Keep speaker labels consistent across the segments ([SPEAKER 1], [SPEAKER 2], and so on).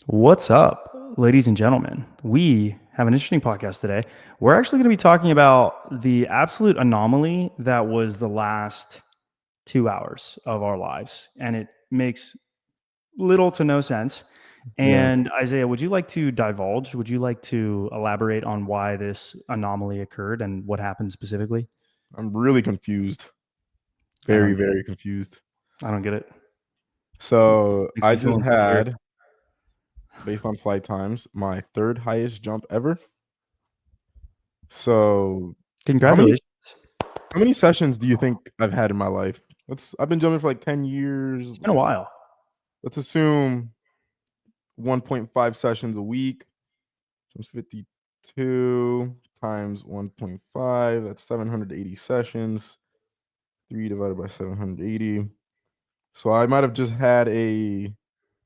[SPEAKER 1] What's up, ladies and gentlemen? We have an interesting podcast today. We're actually going to be talking about the absolute anomaly that was the last 2 hours of our lives, and it makes little to no sense.
[SPEAKER 2] Yeah,
[SPEAKER 1] And Isaiah, would you like to divulge? Would you like to elaborate on why this anomaly occurred and what happened specifically?
[SPEAKER 2] I'm really confused.
[SPEAKER 1] I
[SPEAKER 2] Very,
[SPEAKER 1] don't get it.
[SPEAKER 2] very confused.
[SPEAKER 1] I don't get it.
[SPEAKER 2] So
[SPEAKER 1] Makes
[SPEAKER 2] I
[SPEAKER 1] me feel
[SPEAKER 2] just
[SPEAKER 1] insecure.
[SPEAKER 2] had, based on flight times, my third highest jump ever. So how many
[SPEAKER 1] Congratulations.
[SPEAKER 2] how many sessions do you think I've had in my life? I've been jumping for like 10 years.
[SPEAKER 1] It's been a while.
[SPEAKER 2] Let's assume 1.5 sessions a week. Times 52 times 1.5. That's 780 sessions. 3 divided by 780. So I might have just had a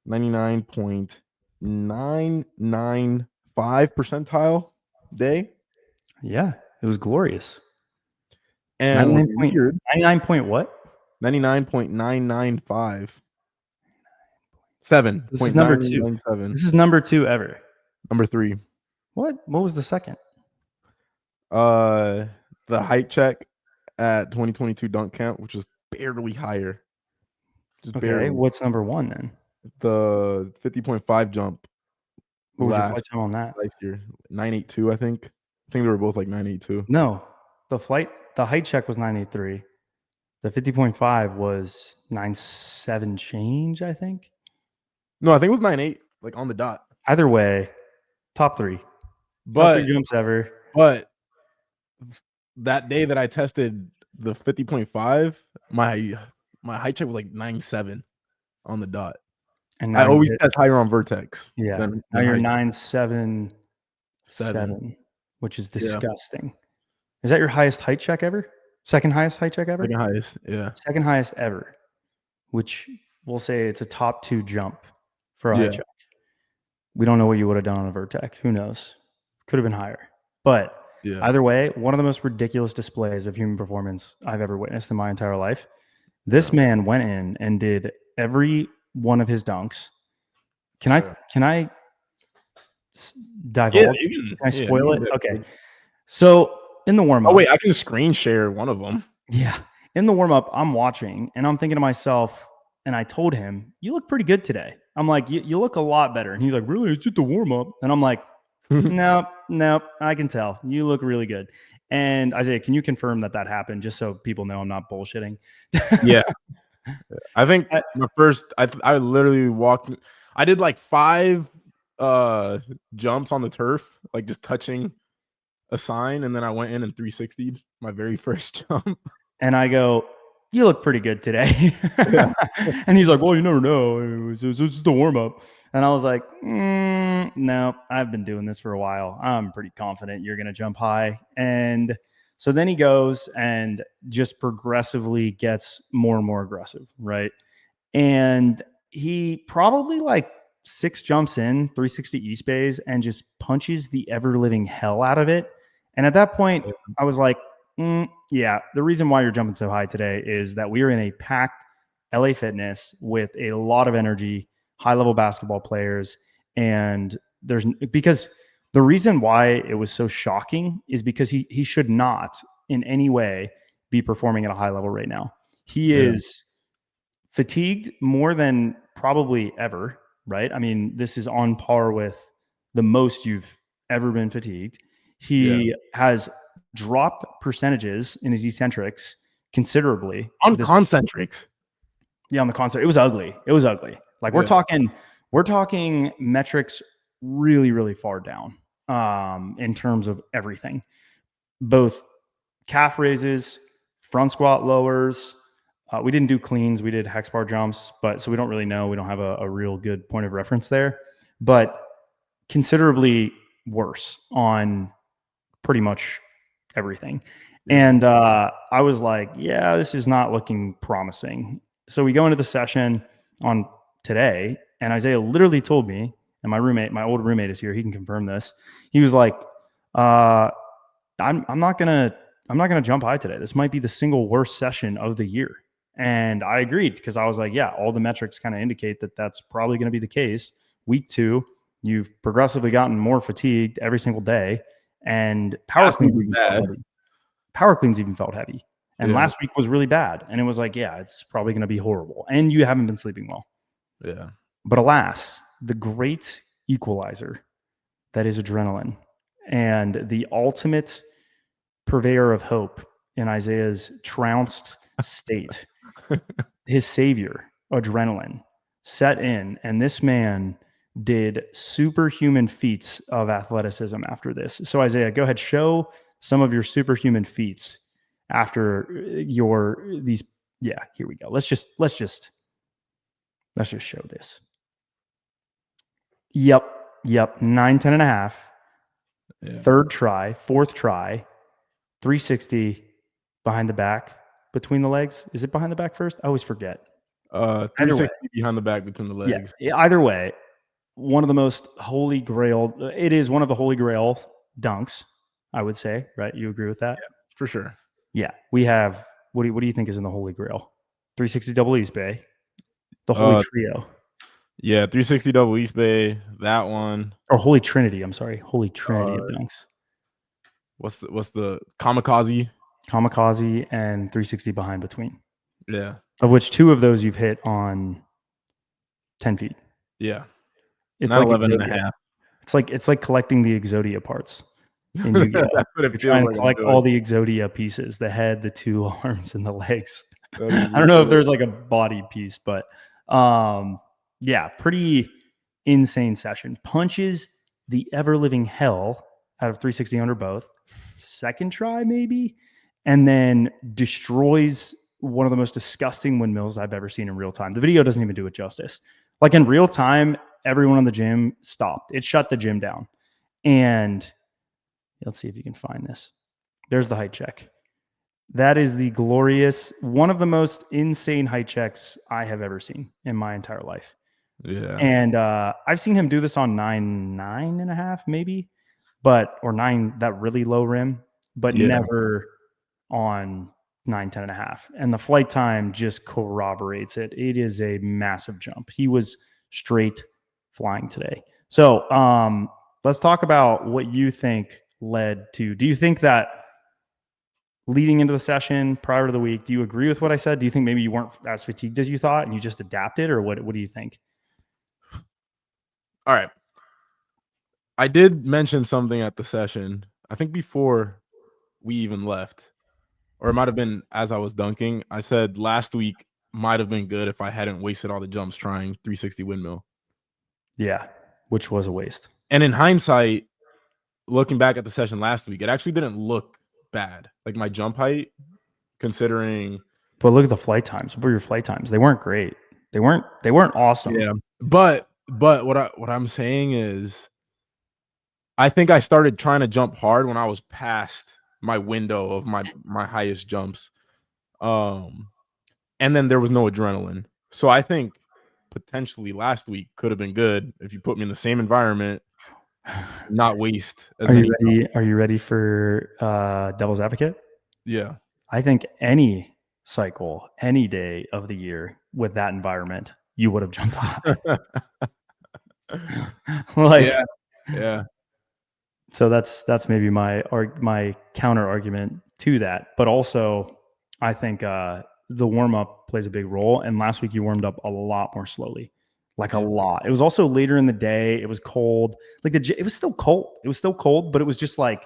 [SPEAKER 2] 99.995 percentile day.
[SPEAKER 1] Yeah, it was glorious.
[SPEAKER 2] And what's
[SPEAKER 1] 99 point,
[SPEAKER 2] weird,
[SPEAKER 1] 99 point what?
[SPEAKER 2] 99.995.
[SPEAKER 1] This is number 2.
[SPEAKER 2] 7.997.
[SPEAKER 1] This is number 2 ever.
[SPEAKER 2] Number 3.
[SPEAKER 1] What? What was the second?
[SPEAKER 2] Uh the height check at 2022 dunk camp, which was barely higher. Just
[SPEAKER 1] Okay,
[SPEAKER 2] barely.
[SPEAKER 1] what's number 1 then?
[SPEAKER 2] The 50.5 jump
[SPEAKER 1] What was your flight
[SPEAKER 2] last
[SPEAKER 1] time on that?
[SPEAKER 2] year. 982, I think. I think they were both like 982.
[SPEAKER 1] No, the height check was 983. The 50.5 was 97 change, I think.
[SPEAKER 2] No, I think it was 98, like on the dot.
[SPEAKER 1] Either way, top 3. Top 3
[SPEAKER 2] But
[SPEAKER 1] jumps ever.
[SPEAKER 2] But that day that I tested the 50.5, my height check was like 9.7 on the dot.
[SPEAKER 1] And
[SPEAKER 2] I
[SPEAKER 1] now
[SPEAKER 2] always test higher on Vertex
[SPEAKER 1] yeah,
[SPEAKER 2] than
[SPEAKER 1] now you're
[SPEAKER 2] height.
[SPEAKER 1] 977, which is
[SPEAKER 2] Yeah,
[SPEAKER 1] disgusting. Is that your highest height check ever? Second highest height check ever?
[SPEAKER 2] second highest. Yeah,
[SPEAKER 1] Second highest ever, which we'll say it's a top 2 jump for a height
[SPEAKER 2] yeah,
[SPEAKER 1] check. We don't know what you would have done on a Vertex. Who knows? Could have been higher. But
[SPEAKER 2] yeah.
[SPEAKER 1] either way, one of the most ridiculous displays of human performance I've ever witnessed in my entire life. This
[SPEAKER 2] Yeah.
[SPEAKER 1] man went in and did every one of his dunks. Can
[SPEAKER 2] Yeah.
[SPEAKER 1] I
[SPEAKER 2] Yeah,
[SPEAKER 1] divulge?
[SPEAKER 2] you
[SPEAKER 1] Can I
[SPEAKER 2] can. Yeah,
[SPEAKER 1] spoil
[SPEAKER 2] you
[SPEAKER 1] it?
[SPEAKER 2] can
[SPEAKER 1] Okay.
[SPEAKER 2] definitely.
[SPEAKER 1] So in the warm
[SPEAKER 2] Oh
[SPEAKER 1] up,
[SPEAKER 2] wait, I can screen share one of them.
[SPEAKER 1] yeah, in the warm up, I'm watching and I'm thinking to myself, and I told him, "You look pretty good today." I'm like, "You look a lot better." And he's like, "Really? It's just a warm up." And I'm like, "No, no, I can tell. You look really good." And Isaiah, can you confirm that happened, just so people know I'm not bullshitting?
[SPEAKER 2] Yeah, I think
[SPEAKER 1] I-
[SPEAKER 2] my first. I literally walked. I did like 5 jumps on the turf, like just touching a sign, and then I went in and 360'd my very first jump.
[SPEAKER 1] And I go, "You look pretty good today."
[SPEAKER 2] Yeah.
[SPEAKER 1] And he's like, "Well, you never know. It was just a warm up." And I was like, "No, I've been doing this for a while. I'm pretty confident you're going to jump high." And so then he goes and just progressively gets more and more aggressive, right? And he probably like 6 jumps in, 360 East Bays, and just punches the ever living hell out of it. And at that point, I was like, yeah, the reason why you're jumping so high today is that we are in a packed LA Fitness with a lot of energy, high level basketball players. And because the reason why it was so shocking is because he should not in any way be performing at a high level right now. He
[SPEAKER 2] Yeah.
[SPEAKER 1] is fatigued more than probably ever, right? I mean, this is on par with the most you've ever been fatigued. He has dropped percentages in his eccentrics considerably.
[SPEAKER 2] On concentrics.
[SPEAKER 1] Yeah, on the concert, it was ugly. It was ugly. Like we're talking metrics really, really far down in terms of everything, both calf raises, front squat lowers. We didn't do cleans. We did hex bar jumps, but so we don't really know. We don't have a real good point of reference there, but considerably worse on pretty much everything.
[SPEAKER 2] Yeah.
[SPEAKER 1] And I was like, yeah, this is not looking promising. So we go into the session on today, and Isaiah literally told me, and my old roommate is here. He can confirm this. He was like, I'm not gonna jump high today. This might be the single worst session of the year. And I agreed because I was like, yeah, all the metrics kind of indicate that that's probably going to be the case Week 2, you've progressively gotten more fatigued every single day, and power
[SPEAKER 2] Last week
[SPEAKER 1] cleans
[SPEAKER 2] was
[SPEAKER 1] even felt
[SPEAKER 2] bad.
[SPEAKER 1] heavy. Power cleans even felt heavy. And
[SPEAKER 2] Yeah.
[SPEAKER 1] last week was really bad. And it was like, yeah, it's probably going to be horrible. And you haven't been sleeping well.
[SPEAKER 2] Yeah.
[SPEAKER 1] But alas, the great equalizer that is adrenaline and the ultimate purveyor of hope in Isaiah's trounced state, his savior, adrenaline, set in. And this man did superhuman feats of athleticism after this. So, Isaiah, go ahead, show some of your superhuman feats after your these. Yeah, here we go. Let's just show this. Yep. 9, 10 and a half.
[SPEAKER 2] Yeah.
[SPEAKER 1] Third try, fourth try, 360 behind the back, between the legs. Is it behind the back first? I always forget. Either way,
[SPEAKER 2] 360 behind the back between the legs.
[SPEAKER 1] yeah. Either way, one of the most holy grail. It is one of the holy grail dunks, I would say. Right? You agree with that?
[SPEAKER 2] Yeah, for sure.
[SPEAKER 1] Yeah. We have. What do you think is in the holy grail? 360 double East Bay, the holy trio,
[SPEAKER 2] Yeah, 360 double East Bay, that one.
[SPEAKER 1] or holy trinity. I'm sorry, holy trinity of
[SPEAKER 2] Uh,
[SPEAKER 1] dunks.
[SPEAKER 2] what's the kamikaze?
[SPEAKER 1] Kamikaze and 360 behind between.
[SPEAKER 2] Yeah.
[SPEAKER 1] Of which 2 of those you've hit on 10 feet.
[SPEAKER 2] Yeah.
[SPEAKER 1] It's
[SPEAKER 2] Not
[SPEAKER 1] like
[SPEAKER 2] 11 and a
[SPEAKER 1] Exodia.
[SPEAKER 2] half.
[SPEAKER 1] It's like collecting the Exodia parts in Yu-Gi-Oh.
[SPEAKER 2] That's what it
[SPEAKER 1] You're
[SPEAKER 2] feels
[SPEAKER 1] trying to
[SPEAKER 2] like I'm
[SPEAKER 1] collect
[SPEAKER 2] doing.
[SPEAKER 1] all the Exodia pieces, the head, the 2 arms, and the legs.
[SPEAKER 2] That is
[SPEAKER 1] I don't know if
[SPEAKER 2] ridiculous.
[SPEAKER 1] there's like a body piece, but yeah, pretty insane session. Punches the ever-living hell out of 360 under both. Second try, maybe, and then destroys one of the most disgusting windmills I've ever seen in real time. The video doesn't even do it justice. Like in real time, everyone in the gym stopped. It shut the gym down. And let's see if you can find this. There's the height check. That is the glorious, one of the most insane height checks I have ever seen in my entire life.
[SPEAKER 2] Yeah.
[SPEAKER 1] And I've seen him do this on 9 and a half, maybe, or 9, that really low rim, but
[SPEAKER 2] Yeah.
[SPEAKER 1] never on 9, 10 and a half. And the flight time just corroborates it. It is a massive jump. He was straight flying today. So let's talk about what you think led to. Do you think that leading into the session prior to the week, do you agree with what I said? Do you think maybe you weren't as fatigued as you thought and you just adapted, or what do you think?
[SPEAKER 2] All right. I did mention something at the session, I think before we even left, or it might have been as I was dunking. I said last week might have been good if I hadn't wasted all the jumps trying 360 windmill.
[SPEAKER 1] Yeah, which was a waste.
[SPEAKER 2] And in hindsight, looking back at the session last week, it actually didn't look bad. Like my jump height, considering.
[SPEAKER 1] But look at the flight times. What were your flight times? They weren't great. They weren't awesome.
[SPEAKER 2] Yeah. But what I'm saying is I think I started trying to jump hard when I was past my window of my highest jumps. And then there was no adrenaline. So I think potentially last week could have been good if you put me in the same environment, not waste as many.
[SPEAKER 1] Are you ready for devil's advocate?
[SPEAKER 2] Yeah.
[SPEAKER 1] I think any cycle, any day of the year with that environment, you would have jumped high. Like,
[SPEAKER 2] Yeah. Yeah.
[SPEAKER 1] so that's maybe my counter argument to that. But also, I think the warm up plays a big role. And last week you warmed up a lot more slowly, like a
[SPEAKER 2] Yeah.
[SPEAKER 1] lot. It was also later in the day. It was cold. Like it was still cold. It was still cold, but it was just like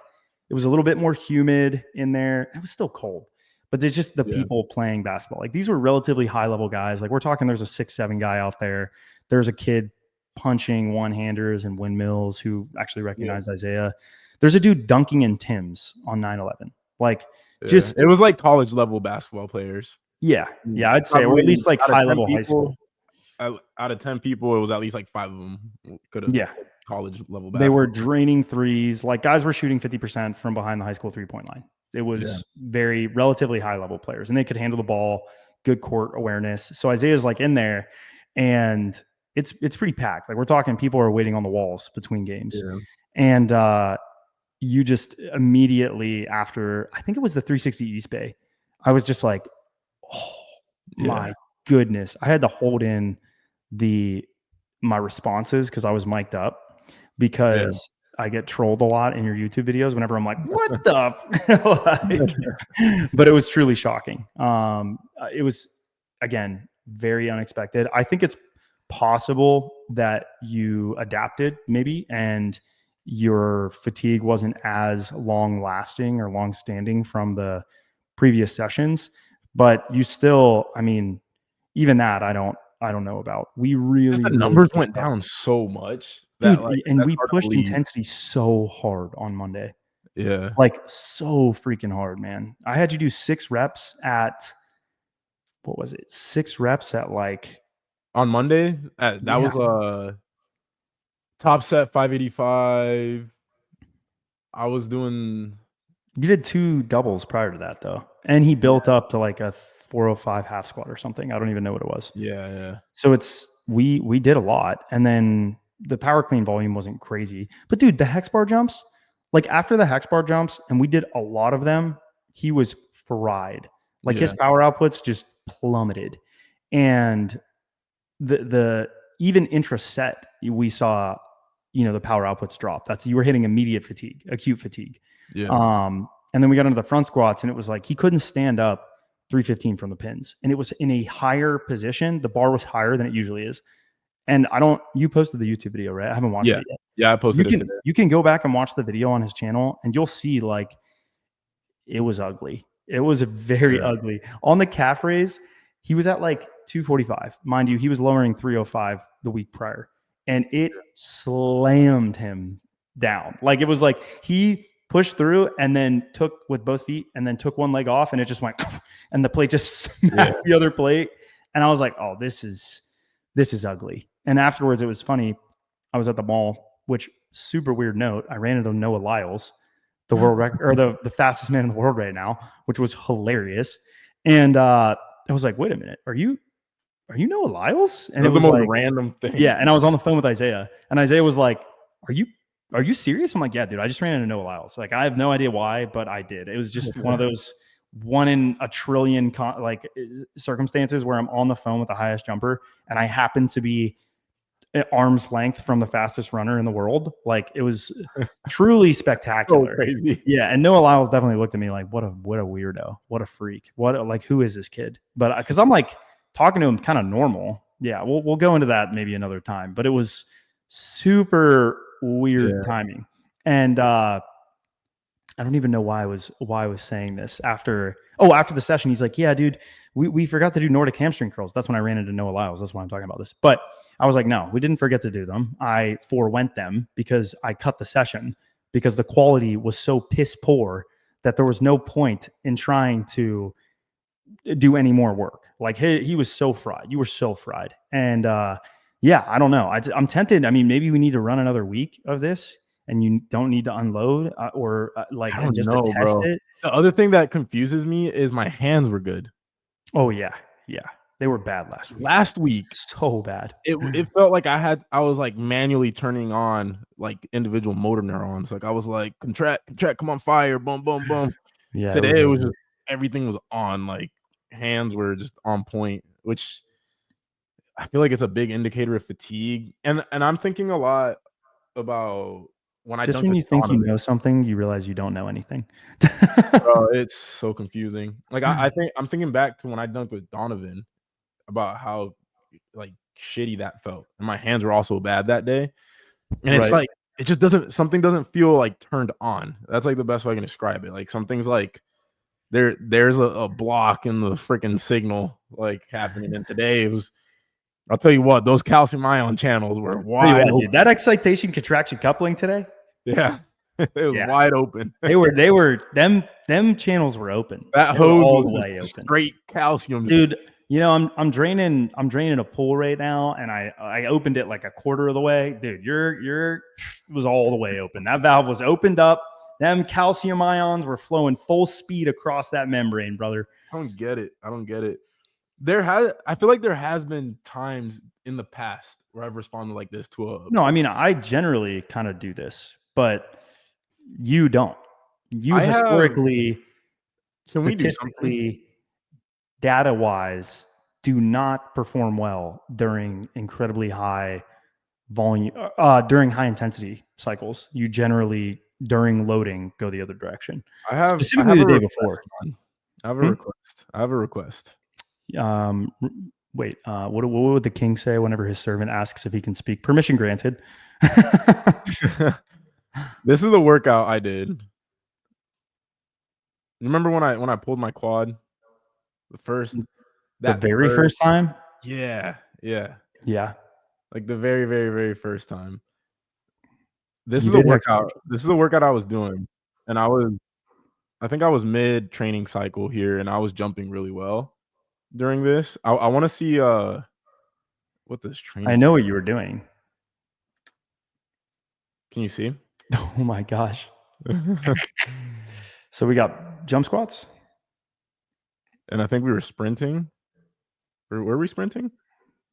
[SPEAKER 1] it was a little bit more humid in there. It was still cold, but there's just the
[SPEAKER 2] Yeah.
[SPEAKER 1] people playing basketball. Like these were relatively high level guys. Like we're talking, there's a 6'7" guy out there. There's a kid punching one-handers and windmills who actually recognized Isaiah. There's a dude dunking in Tim's on 9/11. Like just
[SPEAKER 2] it was like college level basketball players.
[SPEAKER 1] yeah, I'd say, or
[SPEAKER 2] Probably
[SPEAKER 1] at least like
[SPEAKER 2] out of
[SPEAKER 1] high
[SPEAKER 2] 10
[SPEAKER 1] level high
[SPEAKER 2] people,
[SPEAKER 1] school.
[SPEAKER 2] out of 10 people, it was at least like 5 of them could have
[SPEAKER 1] Yeah,
[SPEAKER 2] college level
[SPEAKER 1] they were
[SPEAKER 2] basketball.
[SPEAKER 1] draining threes. Like guys were shooting 50% from behind the high school 3-point line. It was very relatively high level players, and they could handle the ball, good court awareness. So Isaiah's like in there, and it's pretty packed. Like we're talking, people are waiting on the walls between games, and you just immediately after, I think it was the 360 East Bay, I was just like, oh my goodness. I had to hold in the my responses because I was mic'd up,
[SPEAKER 2] Yeah.
[SPEAKER 1] because I get trolled a lot in your YouTube videos whenever I'm like, what the like, but it was truly shocking. It was, again, very unexpected. I think it's possible that you adapted maybe, and your fatigue wasn't as long lasting or long standing from the previous sessions, but you still, I mean, even that I don't know about. We
[SPEAKER 2] Just the
[SPEAKER 1] really
[SPEAKER 2] numbers
[SPEAKER 1] pushed
[SPEAKER 2] went
[SPEAKER 1] up.
[SPEAKER 2] down so much that,
[SPEAKER 1] Dude,
[SPEAKER 2] like,
[SPEAKER 1] and
[SPEAKER 2] that's
[SPEAKER 1] we
[SPEAKER 2] hard to
[SPEAKER 1] pushed
[SPEAKER 2] believe.
[SPEAKER 1] intensity so hard on Monday.
[SPEAKER 2] Yeah.
[SPEAKER 1] Like, so freaking hard, man. I had you do 6 reps at, what was it? 6 reps at, like,
[SPEAKER 2] On Monday, that
[SPEAKER 1] yeah.
[SPEAKER 2] was, top set 585. I was doing
[SPEAKER 1] You did 2 doubles prior to that, though, and he built
[SPEAKER 2] yeah,
[SPEAKER 1] up to, like, a 405 half squat or something. I don't even know what it was.
[SPEAKER 2] yeah.
[SPEAKER 1] So it's, we did a lot, and then the power clean volume wasn't crazy. But dude, the hex bar jumps, like after the hex bar jumps, and we did a lot of them, he was fried. Like his
[SPEAKER 2] Yeah,
[SPEAKER 1] power outputs just plummeted. And the even intra set, we saw, the power outputs drop. That's, you were hitting immediate fatigue, acute fatigue.
[SPEAKER 2] yeah,
[SPEAKER 1] And then we got into the front squats, and it was like he couldn't stand up 315 from the pins, and it was in a higher position. The bar was higher than it usually is. And you posted the YouTube video, right? I haven't watched
[SPEAKER 2] yeah.
[SPEAKER 1] it yet.
[SPEAKER 2] Yeah, I
[SPEAKER 1] You
[SPEAKER 2] posted it
[SPEAKER 1] can
[SPEAKER 2] today.
[SPEAKER 1] you can go back and watch the video on his channel, and you'll see, like, it was ugly. It was very
[SPEAKER 2] Yeah,
[SPEAKER 1] ugly. On the calf raise, he was at like 245. Mind you, he was lowering 305 the week prior, and it slammed him down. Like, it was like he pushed through and then took with both feet and then took one leg off, and it just went, and the plate just
[SPEAKER 2] yeah.
[SPEAKER 1] smacked the other plate. And I was like, oh, this is ugly. And afterwards, it was funny. I was at the mall, which, super weird note, I ran into Noah Lyles, the world record, or the fastest man in the world right now, which was hilarious. And I was like, wait a minute, are you Noah Lyles? And
[SPEAKER 2] That
[SPEAKER 1] it
[SPEAKER 2] was the
[SPEAKER 1] was
[SPEAKER 2] most
[SPEAKER 1] like,
[SPEAKER 2] random
[SPEAKER 1] yeah.
[SPEAKER 2] thing.
[SPEAKER 1] And I was on the phone with Isaiah, and Isaiah was like, are you serious? I'm like, yeah, dude, I just ran into Noah Lyles. Like, I have no idea why, but I did. It was just one of those one in a trillion circumstances where I'm on the phone with the highest jumper, and I happen to be at arm's length from the fastest runner in the world. Like, it was truly
[SPEAKER 2] So
[SPEAKER 1] spectacular.
[SPEAKER 2] crazy.
[SPEAKER 1] Yeah, and Noah Lyles definitely looked at me like, what a weirdo, what a freak, like, who is this kid? But because I'm like talking to him kind of normal. Yeah, we'll go into that maybe another time. But it was super weird
[SPEAKER 2] Yeah.
[SPEAKER 1] timing, and I don't even know why I was saying this after the session. He's like, yeah, dude, we forgot to do Nordic hamstring curls. That's when I ran into Noah Lyles. That's why I'm talking about this. But I was like, no, we didn't forget to do them. I forewent them because I cut the session because the quality was so piss poor that there was no point in trying to do any more work. Like, he was so fried. You were so fried. And yeah, I don't know. I'm tempted. I mean, maybe we need to run another week of this, and you don't need to unload, or like,
[SPEAKER 2] I
[SPEAKER 1] and
[SPEAKER 2] don't
[SPEAKER 1] just to
[SPEAKER 2] know,
[SPEAKER 1] test
[SPEAKER 2] bro.
[SPEAKER 1] it.
[SPEAKER 2] The other thing that confuses me is my hands were good.
[SPEAKER 1] Oh yeah, yeah, they were bad last week.
[SPEAKER 2] Last week,
[SPEAKER 1] So bad.
[SPEAKER 2] it felt like I was, like, manually turning on, like, individual motor neurons. Like, I was like, contract, come on, fire, boom, boom, boom."
[SPEAKER 1] Yeah, it was
[SPEAKER 2] Today, it was
[SPEAKER 1] ugly.
[SPEAKER 2] just everything was on, like, hands were just on point, which I feel like it's a big indicator of fatigue, and I'm thinking a lot about when I
[SPEAKER 1] Just
[SPEAKER 2] dunked
[SPEAKER 1] when
[SPEAKER 2] with
[SPEAKER 1] you think you
[SPEAKER 2] Donovan.
[SPEAKER 1] know something, you realize you don't know anything.
[SPEAKER 2] Bro, it's so confusing. Like, I think I'm thinking back to when I dunked with Donovan about how, like, shitty that felt, and my hands were also bad that day, and it's
[SPEAKER 1] Right.
[SPEAKER 2] like, it just doesn't something doesn't feel, like, turned on. That's, like, the best way I can describe it. Like, something's, like, there's a block in the freaking signal, like, happening, and today it was I'll tell you what, those calcium ion channels were
[SPEAKER 1] Tell you
[SPEAKER 2] wide
[SPEAKER 1] what, dude,
[SPEAKER 2] open.
[SPEAKER 1] that excitation contraction coupling today.
[SPEAKER 2] Yeah. It was
[SPEAKER 1] Yeah,
[SPEAKER 2] wide open.
[SPEAKER 1] they were them channels were open.
[SPEAKER 2] That
[SPEAKER 1] They were
[SPEAKER 2] hose
[SPEAKER 1] all
[SPEAKER 2] was
[SPEAKER 1] the
[SPEAKER 2] just
[SPEAKER 1] way open.
[SPEAKER 2] straight calcium.
[SPEAKER 1] Dude, I'm draining a pool right now, and I opened it like a quarter of the way. Dude, your it was all the way open. That valve was opened up. Them calcium ions were flowing full speed across that membrane, brother.
[SPEAKER 2] I don't get it. I don't get it. I feel like there has been times in the past where I've responded like this to a
[SPEAKER 1] No, I mean, I generally kind of do this, but you don't. You
[SPEAKER 2] I have
[SPEAKER 1] historically,
[SPEAKER 2] can we do something?
[SPEAKER 1] statistically, data wise, do not perform well during incredibly high volume during high intensity cycles. You generally during loading go the other direction.
[SPEAKER 2] I
[SPEAKER 1] Specifically
[SPEAKER 2] have
[SPEAKER 1] the
[SPEAKER 2] a
[SPEAKER 1] day
[SPEAKER 2] request,
[SPEAKER 1] before.
[SPEAKER 2] man. I have a
[SPEAKER 1] Hmm?
[SPEAKER 2] request. I have a request.
[SPEAKER 1] Wait, what would the king say whenever his servant asks if he can speak? Permission granted.
[SPEAKER 2] This is the workout I did. Remember when I pulled my quad? The first
[SPEAKER 1] The
[SPEAKER 2] that
[SPEAKER 1] very
[SPEAKER 2] first
[SPEAKER 1] first time?
[SPEAKER 2] Yeah, yeah.
[SPEAKER 1] Yeah.
[SPEAKER 2] Like the very, very, very first time. This
[SPEAKER 1] You
[SPEAKER 2] is a
[SPEAKER 1] did
[SPEAKER 2] workout
[SPEAKER 1] exponential.
[SPEAKER 2] this is a workout I was doing, and I think I was mid training cycle here, and I was jumping really well during this. I wanna see, what this
[SPEAKER 1] I
[SPEAKER 2] training
[SPEAKER 1] know what you were doing.
[SPEAKER 2] Can you see?
[SPEAKER 1] Oh my gosh. So we got jump squats.
[SPEAKER 2] And I think we were sprinting. Or were we sprinting?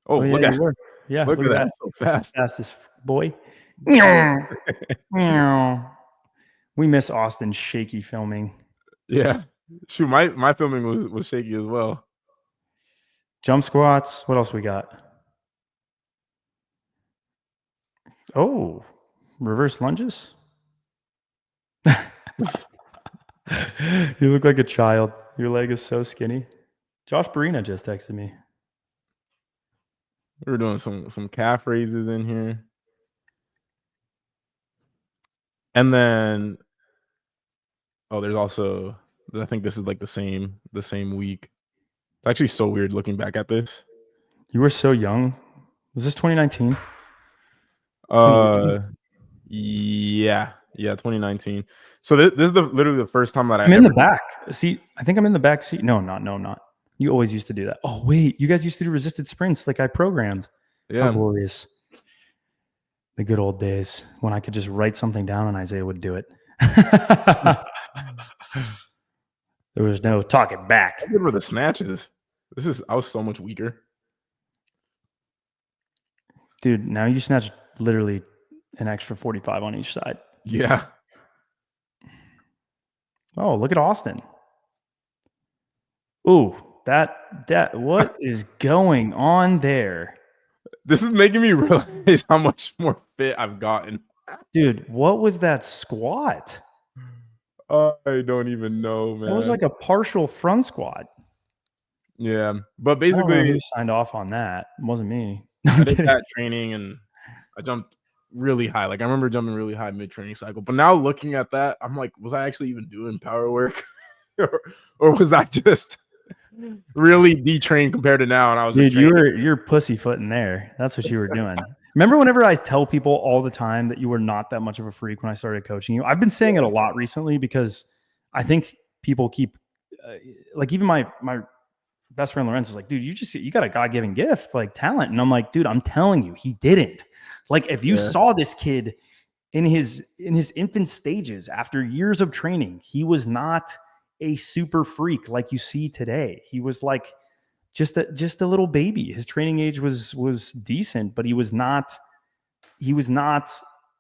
[SPEAKER 2] Oh,
[SPEAKER 1] Oh yeah, you were. Yeah,
[SPEAKER 2] look
[SPEAKER 1] look
[SPEAKER 2] at
[SPEAKER 1] at
[SPEAKER 2] that,
[SPEAKER 1] that.
[SPEAKER 2] so fast.
[SPEAKER 1] Fastest boy.
[SPEAKER 2] Yeah.
[SPEAKER 1] We miss Austin's shaky filming.
[SPEAKER 2] Yeah. Shoot, my filming was shaky as well.
[SPEAKER 1] Jump squats. What else we got? Oh, reverse lunges. You look like a child. Your leg is so skinny. Josh Barina just texted me.
[SPEAKER 2] We were doing some calf raises in here. And then there's also I think this is like the same week. It's actually so weird looking back at this.
[SPEAKER 1] You were so young. Was this 2019? 2018?
[SPEAKER 2] Uh yeah. Yeah, 2019. So this is literally the first time that I
[SPEAKER 1] I'm in the
[SPEAKER 2] ever
[SPEAKER 1] back. See, I think I'm in the back seat. No, I'm not. You always used to do that. Oh, wait. You guys used to do resisted sprints like I programmed. How
[SPEAKER 2] Yeah.
[SPEAKER 1] glorious. The good old days when I could just write something down and Isaiah would do it. There was no talking back.
[SPEAKER 2] How good were the snatches? I was so much weaker.
[SPEAKER 1] Dude, now you snatch literally an extra 45 on each side.
[SPEAKER 2] Yeah.
[SPEAKER 1] Oh, look at Austin. Ooh, what is going on there?
[SPEAKER 2] This is making me realize how much more fit I've gotten.
[SPEAKER 1] Dude, what was that squat?
[SPEAKER 2] I don't even know,
[SPEAKER 1] That was
[SPEAKER 2] man.
[SPEAKER 1] like a partial front squat.
[SPEAKER 2] Yeah, but
[SPEAKER 1] I don't know
[SPEAKER 2] basically,
[SPEAKER 1] who signed off on that. It wasn't me.
[SPEAKER 2] I
[SPEAKER 1] I'm
[SPEAKER 2] did
[SPEAKER 1] kidding.
[SPEAKER 2] that training and I jumped really high. Like I remember jumping really high mid training cycle. But now looking at that, I'm like, was I actually even doing power work, or was I just really detrained compared to now? And I was just
[SPEAKER 1] Dude,
[SPEAKER 2] training.
[SPEAKER 1] you're pussyfooting there. That's what you were doing. Remember whenever I tell people all the time that you were not that much of a freak when I started coaching you? I've been saying it a lot recently because I think people keep like even my best friend Lorenz is like, dude, you got a God-given gift, like talent. And I'm like, dude, I'm telling you, he didn't. Like if you
[SPEAKER 2] Yeah.
[SPEAKER 1] saw this kid in his infant stages after years of training, he was not a super freak like you see today. He was like just a little baby. His training age was decent, but he was not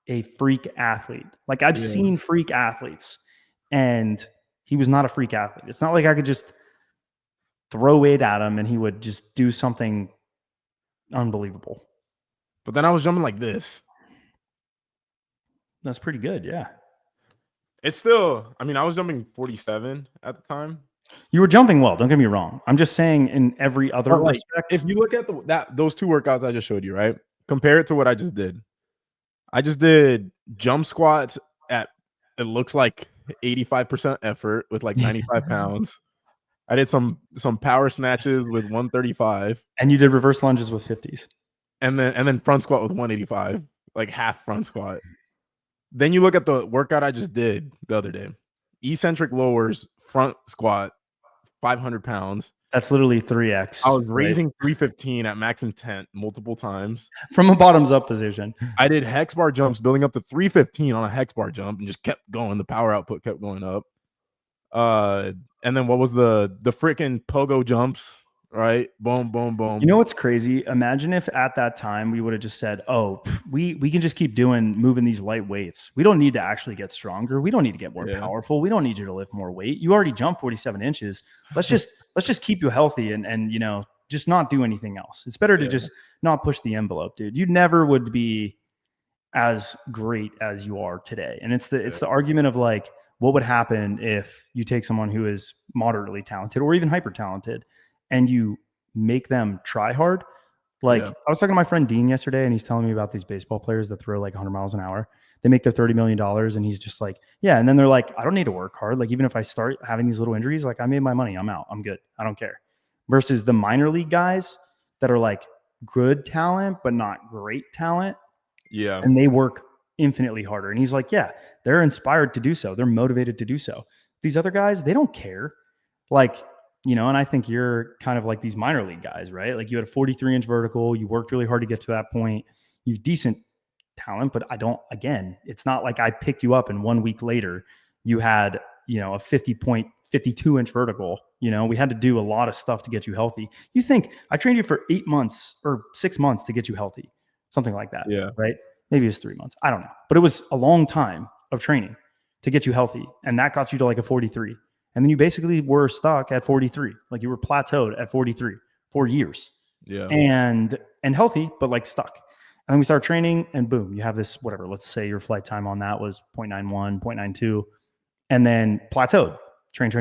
[SPEAKER 1] a freak athlete. Like I've
[SPEAKER 2] Yeah.
[SPEAKER 1] seen freak athletes, and he was not a freak athlete. It's not like I could just throw it at him and he would just do something unbelievable.
[SPEAKER 2] But then I was jumping like this.
[SPEAKER 1] That's pretty good. Yeah.
[SPEAKER 2] It's still, I mean, I was jumping 47 at the time.
[SPEAKER 1] You were jumping well. Don't get me wrong. I'm just saying in every other
[SPEAKER 2] But like,
[SPEAKER 1] respect.
[SPEAKER 2] if you look at those two workouts I just showed you, right? Compare it to what I just did. I just did jump squats at it looks like 85% effort with like 95 pounds. I did some power snatches with 135,
[SPEAKER 1] And you did reverse lunges with 50s.
[SPEAKER 2] and then front squat with 185, like half front squat. Then you look at the workout I just did the other day. Eccentric lowers, front squat, 500 pounds.
[SPEAKER 1] That's literally
[SPEAKER 2] I
[SPEAKER 1] 3x,
[SPEAKER 2] was
[SPEAKER 1] right?
[SPEAKER 2] raising 315 at max intent multiple times.
[SPEAKER 1] From a bottoms up position.
[SPEAKER 2] I did hex bar jumps, building up to 315 on a hex bar jump, and just kept going. The power output kept going up. And then what was the freaking pogo jumps? Right, boom, boom, boom.
[SPEAKER 1] You know what's crazy? Imagine if at that time we would have just said, "Oh, we can just keep moving these light weights. We don't need to actually get stronger. We don't need to get more powerful. We don't need you to lift more weight. You already jumped 47 inches. Let's just keep you healthy and just not do anything else. It's better to just not push the envelope, dude. You never would be as great as you are today. And it's the argument of like, what would happen if you take someone who is moderately talented or even hyper talented and you make them try hard? Like I was talking to my friend Dean yesterday, and he's telling me about these baseball players that throw like 100 miles an hour. They make their $30 million, and he's just like, yeah. And then they're like, I don't need to work hard. Like even if I start having these little injuries, like I made my money, I'm out, I'm good, I don't care. Versus the minor league guys that are like good talent but not great talent, and they work infinitely harder. And he's like, yeah, they're inspired to do so, they're motivated to do so. These other guys, they don't care. Like, and I think you're kind of like these minor league guys, right? Like you had a 43-inch vertical, you worked really hard to get to that point, you've decent talent, but it's not like I picked you up and 1 week later you had, a 50.52-inch vertical. We had to do a lot of stuff to get you healthy. You think I trained you for 8 months or 6 months to get you healthy, something like that, right? Maybe it was 3 months, I don't know, but it was a long time of training to get you healthy, and that got you to like a 43. And then you basically were stuck at 43. Like you were plateaued at 43 for years. And healthy, but like stuck. And then we start training, and boom, you have this, whatever, let's say your flight time on that was 0.91, 0.92, and then plateaued. Train,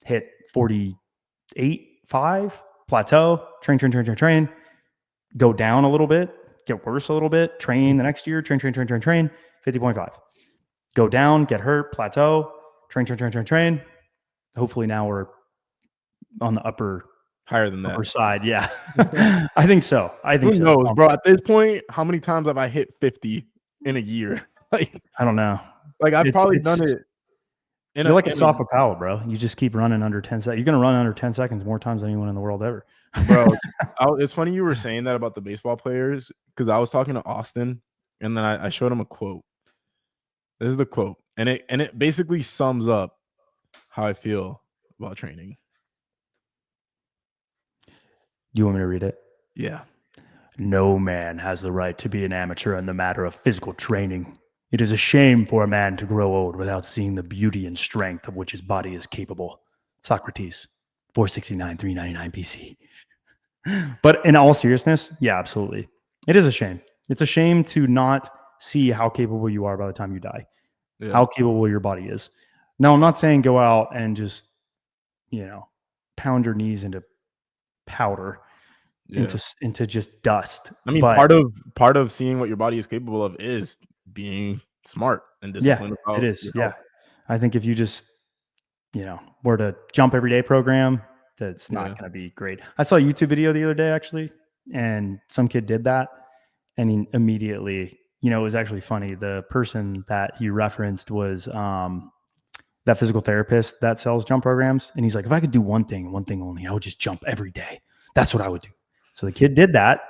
[SPEAKER 1] hit 48.5, plateau, train, go down a little bit, get worse a little bit, train the next year, train, 50.5. Go down, get hurt, plateau, train. Hopefully now we're on the
[SPEAKER 2] higher than that.
[SPEAKER 1] upper side. Yeah. I think so.
[SPEAKER 2] Who knows, bro? At this point, how many times have I hit 50 in a year? Like,
[SPEAKER 1] I don't know.
[SPEAKER 2] Like I've probably done it.
[SPEAKER 1] You're like a Safa Powell, bro. You just keep running under 10 seconds. You're going to run under 10 seconds more times than anyone in the world ever.
[SPEAKER 2] Bro, it's funny you were saying that about the baseball players, because I was talking to Austin, and then I showed him a quote. This is the quote, and it basically sums up how I feel about training.
[SPEAKER 1] You want me to read it?
[SPEAKER 2] Yeah.
[SPEAKER 1] No man has the right to be an amateur in the matter of physical training. It is a shame for a man to grow old without seeing the beauty and strength of which his body is capable. Socrates, 469, 399 BC. But in all seriousness, yeah, absolutely. It is a shame. It's a shame to not see how capable you are by the time you die, how capable your body is. Now, I'm not saying go out and just, pound your knees into powder, into just dust.
[SPEAKER 2] I mean, part of seeing what your body is capable of is being smart and disciplined.
[SPEAKER 1] Yeah, it is. Yeah. I think if you just, were to jump every day program, that's not going to be great. I saw a YouTube video the other day, actually, and some kid did that. And he immediately, it was actually funny. The person that he referenced was that physical therapist that sells jump programs. And he's like, if I could do one thing only, I would just jump every day. That's what I would do. So the kid did that.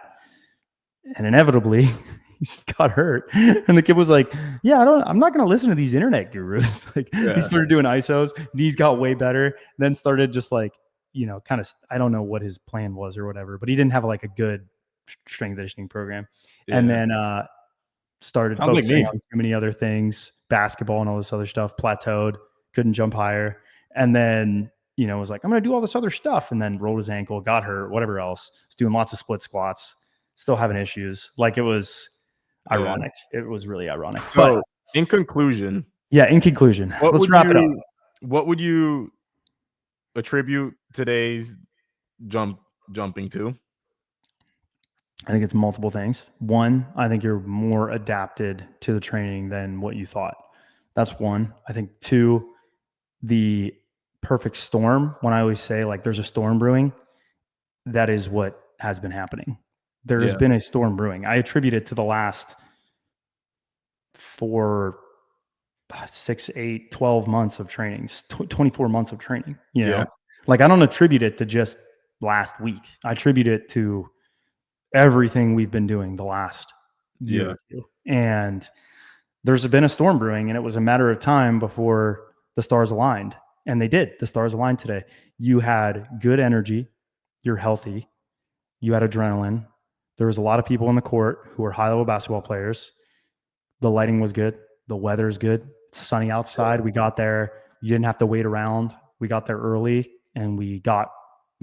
[SPEAKER 1] And inevitably, he just got hurt. And the kid was like, yeah, I'm not going to listen to these internet gurus. He started doing ISOs. Knees got way better. Then started just like, kind of, I don't know what his plan was or whatever, but he didn't have like a good strength conditioning program. And then started focusing on too many other things, basketball and all this other stuff, plateaued, couldn't jump higher. And then, was like, I'm going to do all this other stuff. And then rolled his ankle, got hurt, whatever else. Was doing lots of split squats, still having issues. Like it was ironic. It was really ironic.
[SPEAKER 2] So in conclusion,
[SPEAKER 1] let's wrap it up.
[SPEAKER 2] What would you attribute today's jumping to?
[SPEAKER 1] I think it's multiple things. One, I think you're more adapted to the training than what you thought. That's one. I think two, the perfect storm. When I always say like there's a storm brewing, that is what has been happening. There has been a storm brewing. I attribute it to the last 4, 6, 8, 12 months of training, 24 months of training, like I don't attribute it to just last week. I attribute it to everything we've been doing the last year or two. And there's been a storm brewing, and it was a matter of time before the stars aligned. And they did. The stars aligned today. You had good energy. You're healthy. You had adrenaline. There was a lot of people in the court who were high-level basketball players. The lighting was good. The weather's good. It's sunny outside. We got there. You didn't have to wait around. We got there early, and we got,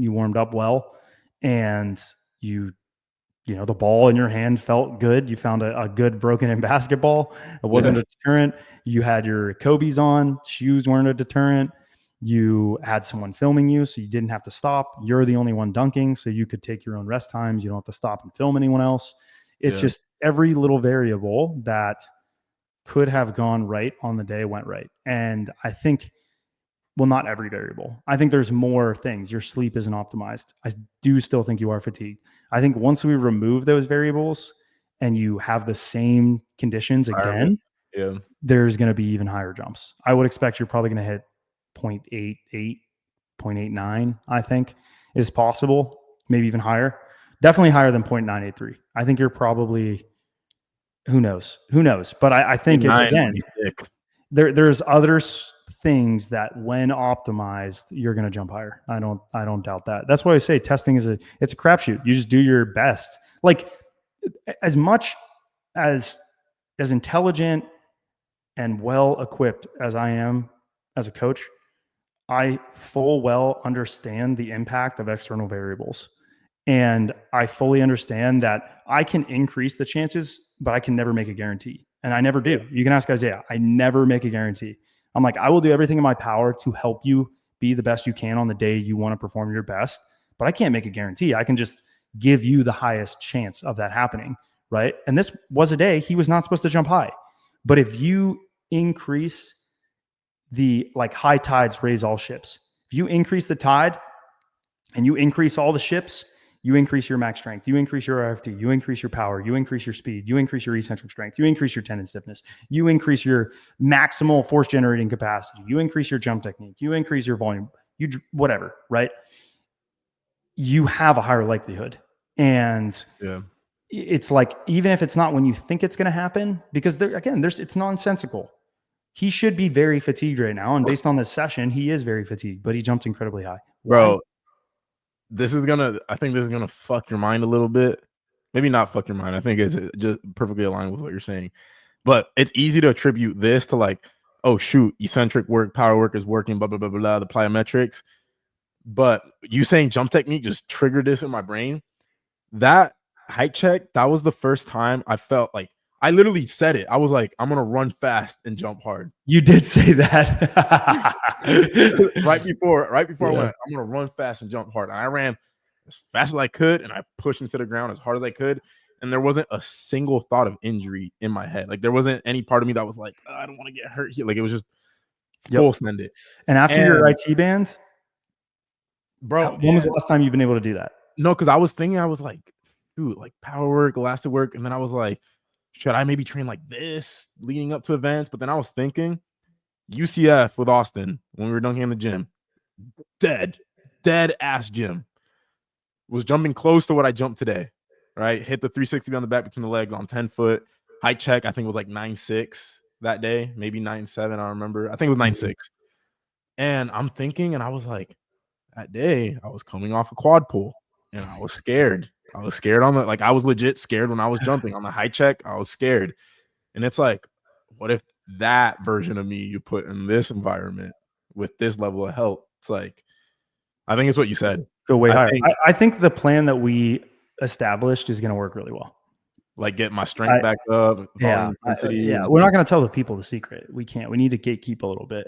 [SPEAKER 1] you warmed up well, and the ball in your hand felt good. You found a good broken in basketball. It wasn't
[SPEAKER 2] Yeah.
[SPEAKER 1] a deterrent. You had your Kobe's on. Shoes weren't a deterrent. You had someone filming you, so you didn't have to stop. You're the only one dunking, so you could take your own rest times. You don't have to stop and film anyone else. It's
[SPEAKER 2] Yeah.
[SPEAKER 1] just every little variable that could have gone right on the day went right. And I think, well, not every variable. I think there's more things. Your sleep isn't optimized. I do still think you are fatigued. I think once we remove those variables and you have the same conditions
[SPEAKER 2] Environment.
[SPEAKER 1] again,
[SPEAKER 2] Yeah.
[SPEAKER 1] there's going to be even higher jumps. I would expect you're probably going to hit 0.88, 0.89, I think is possible, maybe even higher. Definitely higher than 0.983. I think you're probably, who knows? But I think it's,
[SPEAKER 2] 9 would
[SPEAKER 1] again,
[SPEAKER 2] be sick.
[SPEAKER 1] there's other things that when optimized, you're going to jump higher. I don't doubt that. That's why I say testing it's a crapshoot. You just do your best. Like, as much as intelligent and well equipped as I am as a coach, I full well understand the impact of external variables. And I fully understand that I can increase the chances, but I can never make a guarantee. And I never
[SPEAKER 2] Yeah.
[SPEAKER 1] do. You can ask Isaiah. I never make a guarantee. I'm like, I will do everything in my power to help you be the best you can on the day you want to perform your best, but I can't make a guarantee. I can just give you the highest chance of that happening. Right. And this was a day he was not supposed to jump high. But if you increase the, like, high tides raise all ships, if you increase the tide and you increase all the ships, you increase your max strength, you increase your RFT, you increase your power, you increase your speed, you increase your eccentric strength, you increase your tendon stiffness, you increase your maximal force generating capacity, you increase your jump technique, you increase your volume, whatever, right? You have a higher likelihood. And
[SPEAKER 2] Yeah.
[SPEAKER 1] it's like, even if it's not when you think it's going to happen, because it's nonsensical. He should be very fatigued right now. And based on this session, he is very fatigued, but he jumped incredibly high. Why?
[SPEAKER 2] Bro, I think this is gonna fuck your mind a little bit. Maybe not fuck your mind. I think it's just perfectly aligned with what you're saying. But it's easy to attribute this to, like, oh shoot, eccentric work, power work is working, blah blah blah blah, the plyometrics. But you saying jump technique just triggered this in my brain. That height check, that was the first time I felt like I literally said it. I was like, I'm gonna run fast and jump hard.
[SPEAKER 1] You did say that.
[SPEAKER 2] Right before I
[SPEAKER 1] Yeah.
[SPEAKER 2] went, I'm gonna run fast and jump hard. And I ran as fast as I could and I pushed into the ground as hard as I could. And there wasn't a single thought of injury in my head. Like, there wasn't any part of me that was like, oh, I don't want to get hurt here. Like, it was just
[SPEAKER 1] Yep.
[SPEAKER 2] full send it.
[SPEAKER 1] And after your
[SPEAKER 2] And
[SPEAKER 1] IT band,
[SPEAKER 2] bro,
[SPEAKER 1] when was the last time you've been able to do that?
[SPEAKER 2] no, because I was thinking, I was like, dude, like power work, elastic work. And then I was like, should I maybe train like this leading up to events? But then I was thinking, UCF with Austin when we were dunking in the gym, dead ass gym. Was jumping close to what I jumped today, right? Hit the 360 on the back between the legs on 10 foot. Height check, I think, was like 9.6 that day, maybe 9.7. I remember. I think it was 9.6. And I'm thinking, and I was like, that day, I was coming off a quad pull and I was scared. I was scared I was legit scared when I was jumping on the high check. I was scared. And it's like, what if that version of me you put in this environment with this level of health? It's like, I think it's what you said.
[SPEAKER 1] Go way
[SPEAKER 2] I
[SPEAKER 1] higher.
[SPEAKER 2] think,
[SPEAKER 1] I think the plan that we established is going to work really well.
[SPEAKER 2] like, get my strength back up, volume, intensity.
[SPEAKER 1] Yeah.
[SPEAKER 2] And
[SPEAKER 1] We're not going to tell the people the secret. We can't. We need to gatekeep a little bit.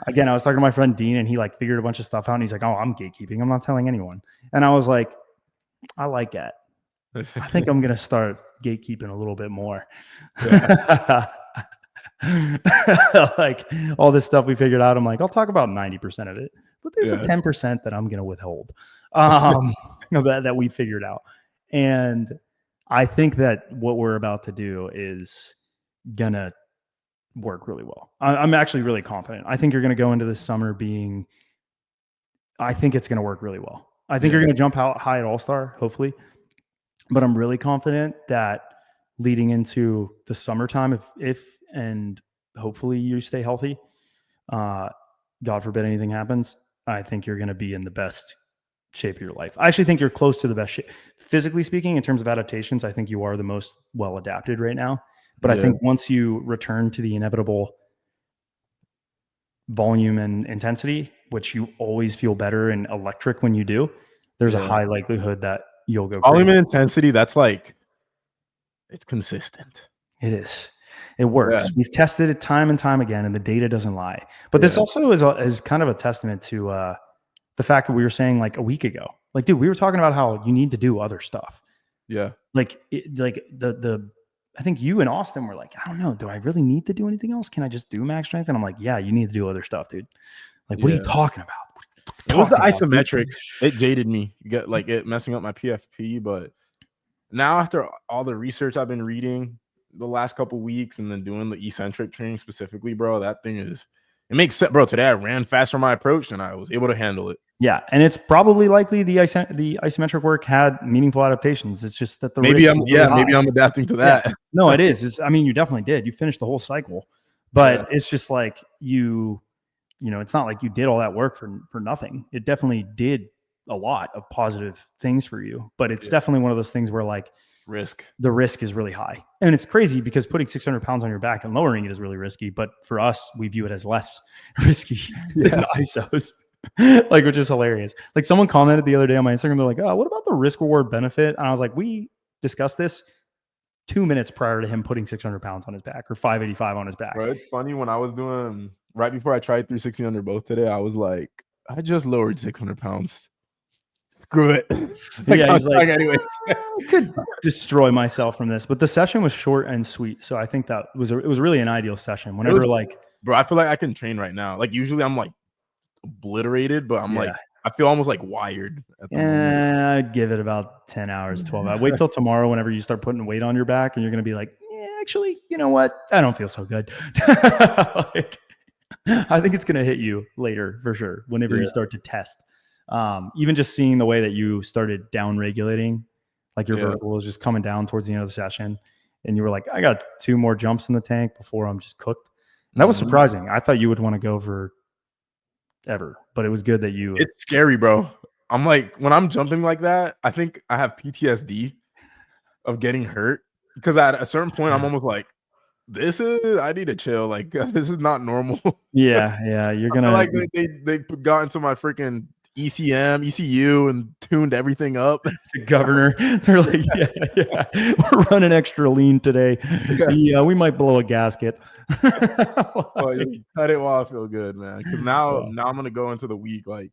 [SPEAKER 1] Again, I was talking to my friend Dean, and he, like, figured a bunch of stuff out. And he's like, "Oh, I'm gatekeeping. I'm not telling anyone." And I was like, I like that. I think I'm going to start gatekeeping a little bit more.
[SPEAKER 2] Yeah.
[SPEAKER 1] Like, all this stuff we figured out, I'm like, I'll talk about 90% of it, but there's a
[SPEAKER 2] Yeah.
[SPEAKER 1] 10% that I'm going to withhold, that we figured out. And I think that what we're about to do is going to work really well. I'm actually really confident. I think you're going to go into this summer I think it's going to work really well. I think
[SPEAKER 2] Yeah.
[SPEAKER 1] you're going to jump out high at All-Star, hopefully. But I'm really confident that leading into the summertime, if and hopefully you stay healthy, God forbid anything happens, I think you're going to be in the best shape of your life. I actually think you're close to the best shape. Physically speaking, in terms of adaptations, I think you are the most well adapted right now. But I
[SPEAKER 2] Yeah.
[SPEAKER 1] think once you return to the inevitable volume and intensity, which you always feel better and electric when you do, there's a high likelihood that you'll go
[SPEAKER 2] Volume
[SPEAKER 1] crazy.
[SPEAKER 2] and intensity, that's like it's consistent.
[SPEAKER 1] It is. It works.
[SPEAKER 2] Yeah.
[SPEAKER 1] We've tested it time and time again, and the data doesn't lie. But this
[SPEAKER 2] Yeah.
[SPEAKER 1] also is kind of a testament to the fact that we were saying like a week ago, like, dude, we were talking about how you need to do other stuff.
[SPEAKER 2] Yeah.
[SPEAKER 1] Like, I think you and Austin were like, I don't know, do I really need to do anything else? Can I just do max strength? And I'm like, yeah, you need to do other stuff, dude. Like, what are you
[SPEAKER 2] Yeah.
[SPEAKER 1] talking about?
[SPEAKER 2] It was the
[SPEAKER 1] Talking about, dude?
[SPEAKER 2] isometrics. It jaded me. You get like it messing up my PFP, but now after all the research I've been reading the last couple weeks and then doing the eccentric training specifically, bro, that thing is it makes sense, bro. Today I ran faster on my approach and I was able to handle it.
[SPEAKER 1] Yeah, and it's probably likely the isometric work had meaningful adaptations. It's just that the risk is really high.
[SPEAKER 2] Maybe I'm adapting to
[SPEAKER 1] Yeah.
[SPEAKER 2] that.
[SPEAKER 1] No, it is. I mean, you definitely did. You finished the whole cycle,
[SPEAKER 2] Yeah.
[SPEAKER 1] but it's just like it's not like you did all that work for nothing. It definitely did a lot of positive things for you, but it's definitely one of those things where like the risk is really high. And it's crazy because putting 600 pounds on your back and lowering it is really risky. But for us, we view it as less risky than ISOs, like, which is hilarious. Like, someone commented the other day on my Instagram, they're like, oh, what about the risk reward benefit? And I was like, we discussed this 2 minutes prior to him putting 600 pounds on his back or 585 on his back.
[SPEAKER 2] Bro, it's funny when I was doing right before I tried 360 under both today, I was like, I just lowered 600 pounds. Screw it.
[SPEAKER 1] Like, yeah, he's like,
[SPEAKER 2] anyways.
[SPEAKER 1] I could destroy myself from this, but the session was short and sweet, so I think that it was really an ideal session. Whenever
[SPEAKER 2] bro, I feel like I can train right now. Like usually I'm like obliterated, but I'm like I feel almost like wired at the moment.
[SPEAKER 1] I'd give it about 10 hours, 12 hours. Wait till tomorrow whenever you start putting weight on your back and you're going to be like, yeah, actually, you know what? I don't feel so good. Like, I think it's going to hit you later for sure whenever you start to test. Even just seeing the way that you started down regulating, like your vertical was just coming down towards the end of the session. And you were like, I got 2 more jumps in the tank before I'm just cooked. And that was surprising. I thought you would want to go for ever, but it was good that you.
[SPEAKER 2] It's scary, bro. I'm like, when I'm jumping like that, I think I have PTSD of getting hurt because at a certain point, I'm almost like, I need to chill. Like, this is not normal.
[SPEAKER 1] Yeah. You're going to
[SPEAKER 2] like they got into my freaking ECM, ECU and tuned everything up.
[SPEAKER 1] The governor, they're like, yeah, we're running extra lean today. Yeah, we might blow a gasket.
[SPEAKER 2] Just cut it while I feel good, man. Because now I'm gonna go into the week like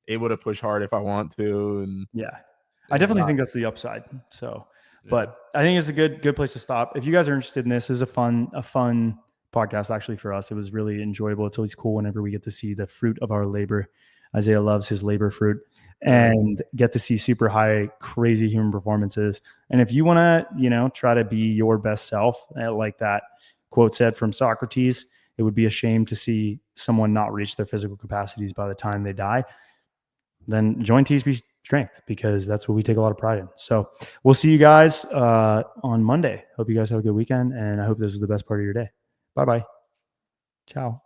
[SPEAKER 2] able to push hard if I want to, and
[SPEAKER 1] I definitely think that's the upside. So, but I think it's a good place to stop. If you guys are interested in this, is a fun podcast actually for us. It was really enjoyable. It's always cool whenever we get to see the fruit of our labor. Isaiah loves his labor fruit and get to see super high, crazy human performances. And if you want to, try to be your best self, like that quote said from Socrates, it would be a shame to see someone not reach their physical capacities by the time they die. Then join THPStrength because that's what we take a lot of pride in. So we'll see you guys on Monday. Hope you guys have a good weekend, and I hope this was the best part of your day. Bye-bye. Ciao.